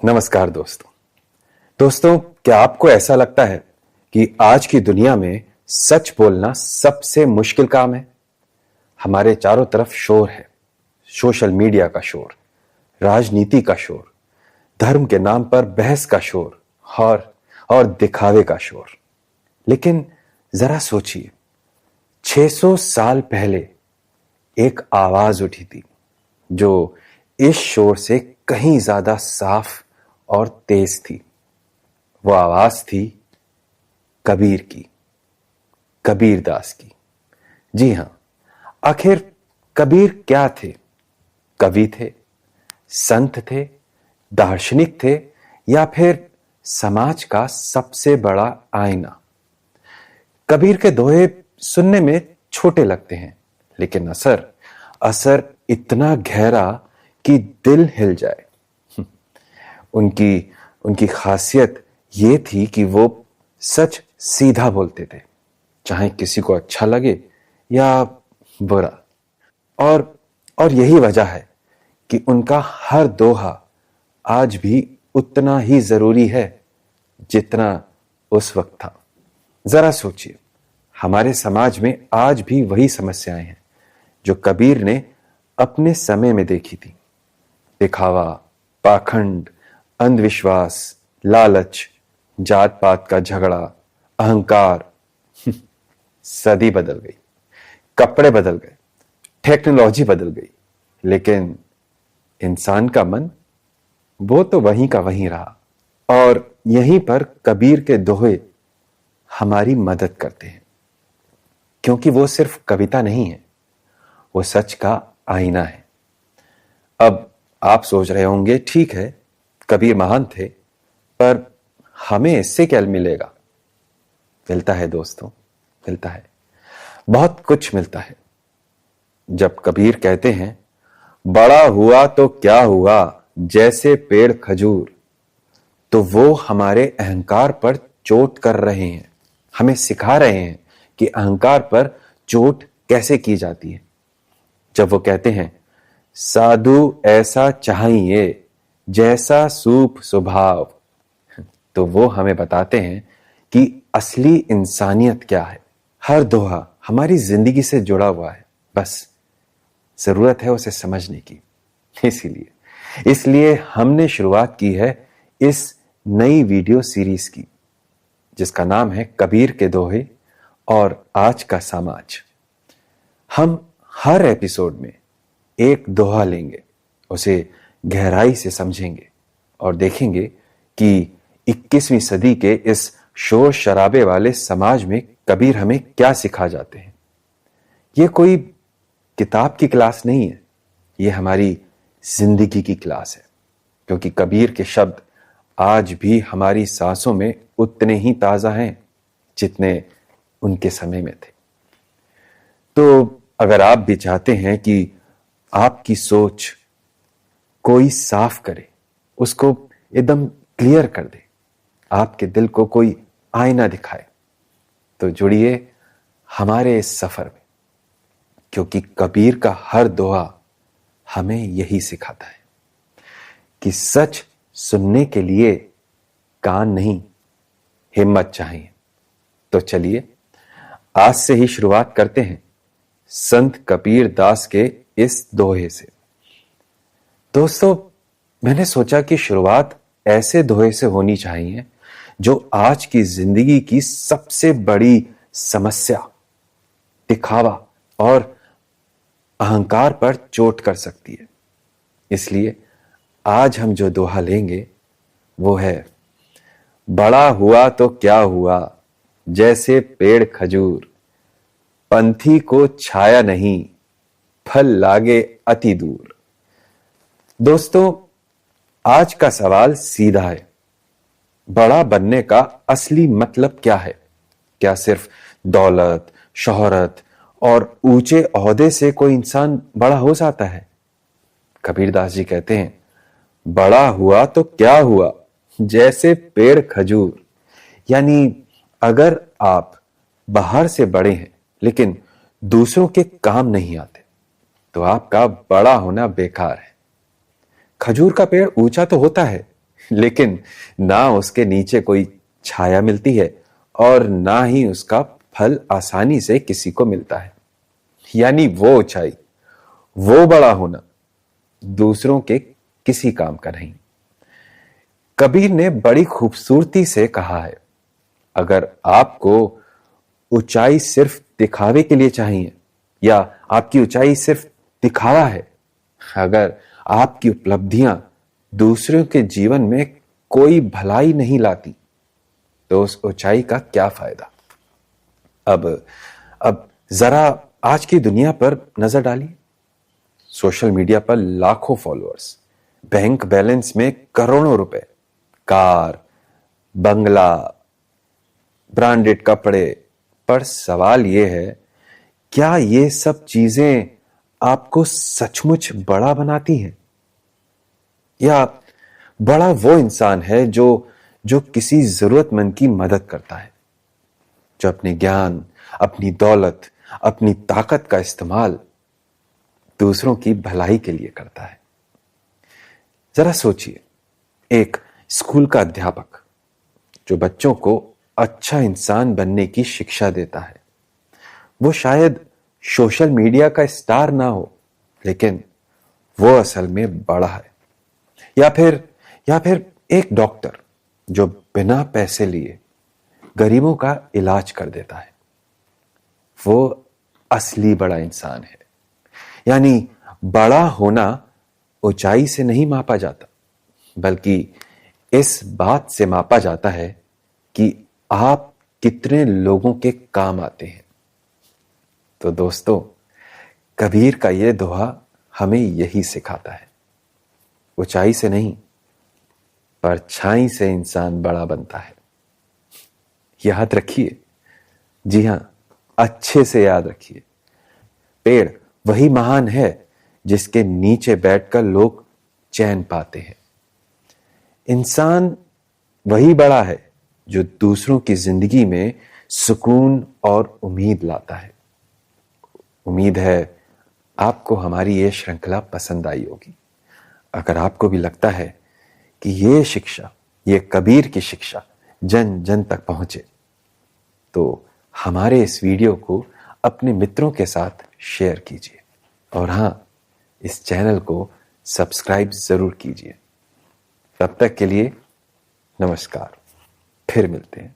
नमस्कार दोस्तों, क्या आपको ऐसा लगता है कि आज की दुनिया में सच बोलना सबसे मुश्किल काम है? हमारे चारों तरफ शोर है, सोशल मीडिया का शोर, राजनीति का शोर, धर्म के नाम पर बहस का शोर और दिखावे का शोर। लेकिन जरा सोचिए, 600 साल पहले एक आवाज उठी थी जो इस शोर से कहीं ज्यादा साफ और तेज थी। वो आवाज थी कबीर की, कबीरदास की। जी हां, आखिर कबीर क्या थे? कवि थे, संत थे, दार्शनिक थे, या फिर समाज का सबसे बड़ा आईना? कबीर के दोहे सुनने में छोटे लगते हैं, लेकिन असर इतना गहरा कि दिल हिल जाए। उनकी खासियत ये थी कि वो सच सीधा बोलते थे, चाहे किसी को अच्छा लगे या बुरा। और यही वजह है कि उनका हर दोहा आज भी उतना ही जरूरी है जितना उस वक्त था। जरा सोचिए, हमारे समाज में आज भी वही समस्याएं हैं जो कबीर ने अपने समय में देखी थी। दिखावा, पाखंड, अंधविश्वास, लालच, जात पात का झगड़ा, अहंकार। सदी बदल गई, कपड़े बदल गए, टेक्नोलॉजी बदल गई, लेकिन इंसान का मन वो तो वहीं का वहीं रहा। और यहीं पर कबीर के दोहे हमारी मदद करते हैं, क्योंकि वो सिर्फ कविता नहीं है, वो सच का आईना है। अब आप सोच रहे होंगे, ठीक है, कबीर महान थे, पर हमें इससे क्या मिलेगा? मिलता है दोस्तों, मिलता है, बहुत कुछ मिलता है। जब कबीर कहते हैं, बड़ा हुआ तो क्या हुआ जैसे पेड़ खजूर, तो वो हमारे अहंकार पर चोट कर रहे हैं, हमें सिखा रहे हैं कि अहंकार पर चोट कैसे की जाती है। जब वो कहते हैं, साधु ऐसा चाहिए जैसा सूप स्वभाव, तो वो हमें बताते हैं कि असली इंसानियत क्या है। हर दोहा हमारी जिंदगी से जुड़ा हुआ है, बस जरूरत है उसे समझने की। इसलिए हमने शुरुआत की है इस नई वीडियो सीरीज की, जिसका नाम है कबीर के दोहे और आज का समाज। हम हर एपिसोड में एक दोहा लेंगे, उसे गहराई से समझेंगे और देखेंगे कि 21वीं सदी के इस शोर शराबे वाले समाज में कबीर हमें क्या सिखा जाते हैं। यह कोई किताब की क्लास नहीं है, यह हमारी जिंदगी की क्लास है, क्योंकि कबीर के शब्द आज भी हमारी सांसों में उतने ही ताजा हैं जितने उनके समय में थे। तो अगर आप भी चाहते हैं कि आपकी सोच कोई साफ करे, उसको एकदम क्लियर कर दे, आपके दिल को कोई आईना दिखाए, तो जुड़िए हमारे इस सफर में, क्योंकि कबीर का हर दोहा हमें यही सिखाता है कि सच सुनने के लिए कान नहीं, हिम्मत चाहिए। तो चलिए आज से ही शुरुआत करते हैं संत कबीर दास के इस दोहे से। दोस्तों, मैंने सोचा कि शुरुआत ऐसे दोहे से होनी चाहिए जो आज की जिंदगी की सबसे बड़ी समस्या, दिखावा और अहंकार पर चोट कर सकती है। इसलिए आज हम जो दोहा लेंगे वो है, बड़ा हुआ तो क्या हुआ जैसे पेड़ खजूर, पंथी को छाया नहीं फल लागे अति दूर। दोस्तों, आज का सवाल सीधा है, बड़ा बनने का असली मतलब क्या है? क्या सिर्फ दौलत, शोहरत और ऊंचे ओहदे से कोई इंसान बड़ा हो जाता है? कबीरदास जी कहते हैं, बड़ा हुआ तो क्या हुआ जैसे पेड़ खजूर, यानी अगर आप बाहर से बड़े हैं लेकिन दूसरों के काम नहीं आते, तो आपका बड़ा होना बेकार है। खजूर का पेड़ ऊंचा तो होता है, लेकिन ना उसके नीचे कोई छाया मिलती है और ना ही उसका फल आसानी से किसी को मिलता है। यानी वो ऊंचाई, वो बड़ा होना दूसरों के किसी काम का नहीं। कबीर ने बड़ी खूबसूरती से कहा है, अगर आपको ऊंचाई सिर्फ दिखावे के लिए चाहिए या आपकी ऊंचाई सिर्फ दिखावा है, अगर आपकी उपलब्धियां दूसरों के जीवन में कोई भलाई नहीं लाती, तो उस ऊंचाई का क्या फायदा। अब जरा आज की दुनिया पर नजर डालिए। सोशल मीडिया पर लाखों फॉलोअर्स, बैंक बैलेंस में करोड़ों रुपए, कार, बंगला, ब्रांडेड कपड़े। पर सवाल यह है, क्या ये सब चीजें आपको सचमुच बड़ा बनाती हैं? या बड़ा वो इंसान है जो किसी जरूरतमंद की मदद करता है, जो अपने ज्ञान, अपनी दौलत, अपनी ताकत का इस्तेमाल दूसरों की भलाई के लिए करता है। जरा सोचिए, एक स्कूल का अध्यापक जो बच्चों को अच्छा इंसान बनने की शिक्षा देता है, वो शायद सोशल मीडिया का स्टार ना हो, लेकिन वो असल में बड़ा है। या फिर एक डॉक्टर जो बिना पैसे लिए गरीबों का इलाज कर देता है, वो असली बड़ा इंसान है। यानी बड़ा होना ऊंचाई से नहीं मापा जाता, बल्कि इस बात से मापा जाता है कि आप कितने लोगों के काम आते हैं। तो दोस्तों, कबीर का यह दोहा हमें यही सिखाता है, ऊंचाई से नहीं, परछाई से इंसान बड़ा बनता है। याद रखिए, जी हां, अच्छे से याद रखिए, पेड़ वही महान है जिसके नीचे बैठकर लोग चैन पाते हैं। इंसान वही बड़ा है जो दूसरों की जिंदगी में सुकून और उम्मीद लाता है। उम्मीद है आपको हमारी ये श्रृंखला पसंद आई होगी। अगर आपको भी लगता है कि ये शिक्षा, ये कबीर की शिक्षा जन जन तक पहुंचे, तो हमारे इस वीडियो को अपने मित्रों के साथ शेयर कीजिए और हां, इस चैनल को सब्सक्राइब जरूर कीजिए। तब तक के लिए नमस्कार, फिर मिलते हैं।